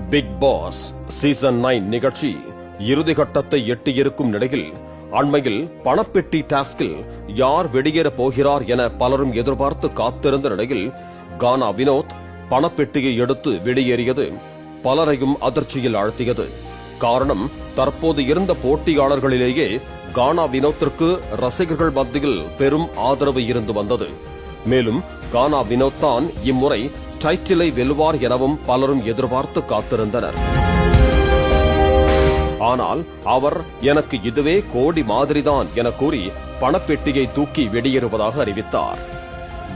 Big Boss season 9 நிகழ்ச்சி இறுதி கட்டத்தை எட்டியிருக்கும் நிலையில் அண்மையில் பணப்பெட்டி டாஸ்கில் யார் வெளியேற போகிறார் என பலரும் எதிர்பார்த்து காத்திருந்த நிலையில் கானா வினோத் பணப்பெட்டியை எடுத்து வெளியேறியது பலரையும் அதிர்ச்சியில் ஆழ்த்தியது. காரணம், தற்போது இருந்த போட்டியாளர்களிலேயே கானா வினோத்திற்கு ரசிகர்கள் மத்தியில் பெரும் ஆதரவு இருந்து வந்தது. மேலும் கானா வினோத் தான் இம்முறை டைட்டிலை வெல்வார் எனவும் பலரும் எதிர்பார்த்து காத்திருந்தனர். ஆனால் அவர் எனக்கு இதுவே கோடி மாதிரிதான் என கூறி பணப்பெட்டியை தூக்கி வெளியேறுவதாக அறிவித்தார்.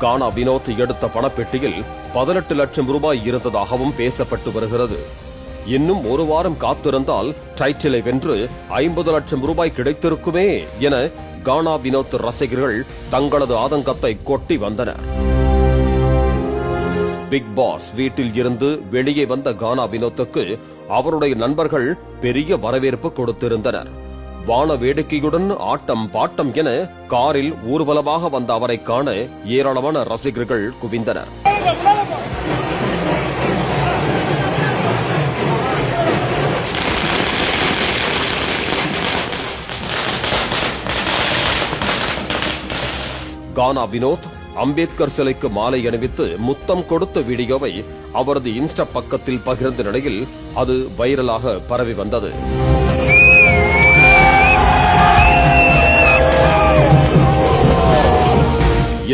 கானா வினோத் எடுத்த பணப்பெட்டியில் 18 லட்சம் ரூபாய் இருந்ததாகவும் பேசப்பட்டு வருகிறது. இன்னும் ஒரு வாரம் காத்திருந்தால் டைட்டிலை வென்று 50 லட்சம் ரூபாய் கிடைத்திருக்குமே என கானா வினோத் ரசிகர்கள் தங்களது ஆதங்கத்தை கொட்டி வந்தனர். பிக் பாஸ் வீட்டில் இருந்து வெளியே வந்த கானா வினோத்துக்கு அவருடைய நண்பர்கள் பெரிய வரவேற்பு கொடுத்திருந்தனர். வான வேடிக்கையுடன் ஆட்டம் பாட்டம் என காரில் ஊர்வலமாக வந்த அவரை காண ஏராளமான ரசிகர்கள் குவிந்தனர். கானா வினோத் அம்பேத்கர் சிலைக்கு மாலை அணிவித்து முத்தம் கொடுத்த வீடியோவை அவரது இன்ஸ்டா பக்கத்தில் பகிர்ந்த நிலையில் அது வைரலாக பரவி வந்தது.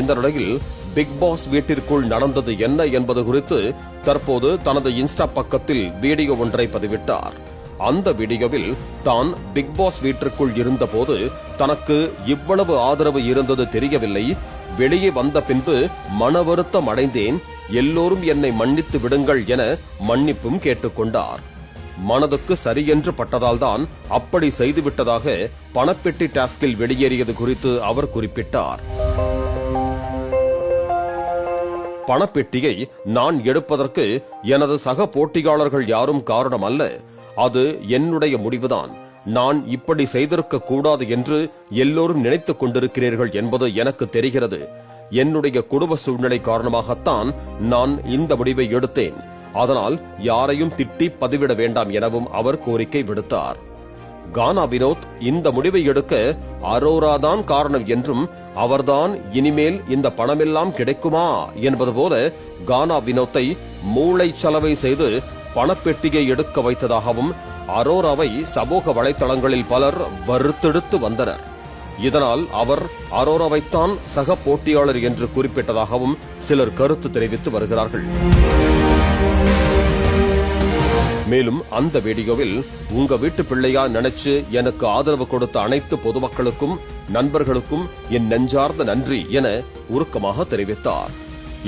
இந்த நிலையில் பிக் பாஸ் வீட்டிற்குள் நடந்தது என்ன என்பது குறித்து தற்போது தனது இன்ஸ்டா பக்கத்தில் வீடியோ ஒன்றை பதிவிட்டார். அந்த வீடியோவில் தான் பிக் பாஸ் வீட்டிற்குள் இருந்தபோது தனக்கு இவ்வளவு ஆதரவு இருந்தது தெரியவில்லை, வெளியே வந்த பின்பு மன வருத்தம் அடைந்தேன், எல்லோரும் என்னை மன்னித்து விடுங்கள் என மன்னிப்பும் கேட்டுக்கொண்டார். மனதுக்கு சரியென்று பட்டதால் தான் அப்படி செய்துவிட்டதாக பணப்பெட்டி டாஸ்கில் வெளியேறியது குறித்து அவர் குறிப்பிட்டார். பணப்பெட்டியை நான் எடுப்பதற்கு எனது சக போட்டியாளர்கள் யாரும் காரணம் அல்ல, அது என்னுடைய முடிவுதான். நான் இப்படி செய்திருக்க கூடாது என்று எல்லோரும் நினைத்துக் கொண்டிருக்கிறீர்கள் என்பது எனக்கு தெரிகிறது. என்னுடைய குடும்ப சூழ்நிலை காரணமாகத்தான் நான் இந்த முடிவை எடுத்தேன். அதனால் யாரையும் திட்டி பதிவிட வேண்டாம் எனவும் அவர் கோரிக்கை விடுத்தார். கானா வினோத் இந்த முடிவை எடுக்க அரோரா தான் காரணம் என்றும் அவர்தான் இனிமேல் இந்த பணமெல்லாம் கிடைக்குமா என்பது போல கானா வினோத்தை மூளை சலவை செய்து பணப்பெட்டியை எடுக்க வைத்ததாகவும் அரோராவை சமூக வலைதளங்களில் பலர் வறுத்தெடுத்து வந்தனர். இதனால் அவர் அரோராவைத்தான் சக போட்டியாளர் என்று குறிப்பிட்டதாகவும் சிலர் கருத்து தெரிவித்து வருகிறார்கள். மேலும் அந்த வீடியோவில் உங்க வீட்டு பிள்ளையா நினைச்சு எனக்கு ஆதரவு கொடுத்த அனைத்து பொதுமக்களுக்கும் நண்பர்களுக்கும் என் நெஞ்சார்ந்த நன்றி என உருக்கமாக தெரிவித்தார்.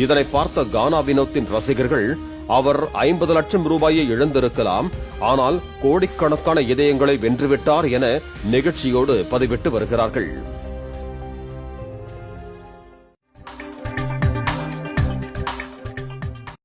இதனை பார்த்த கானா வினோத்தின் ரசிகர்கள் அவர் 50 லட்சம் ரூபாயை இழந்திருக்கலாம், ஆனால் கோடிக்கணக்கான இதயங்களை வென்றுவிட்டார் என நெகிழ்ச்சியோடு பதிவிட்டு வருகிறார்கள்.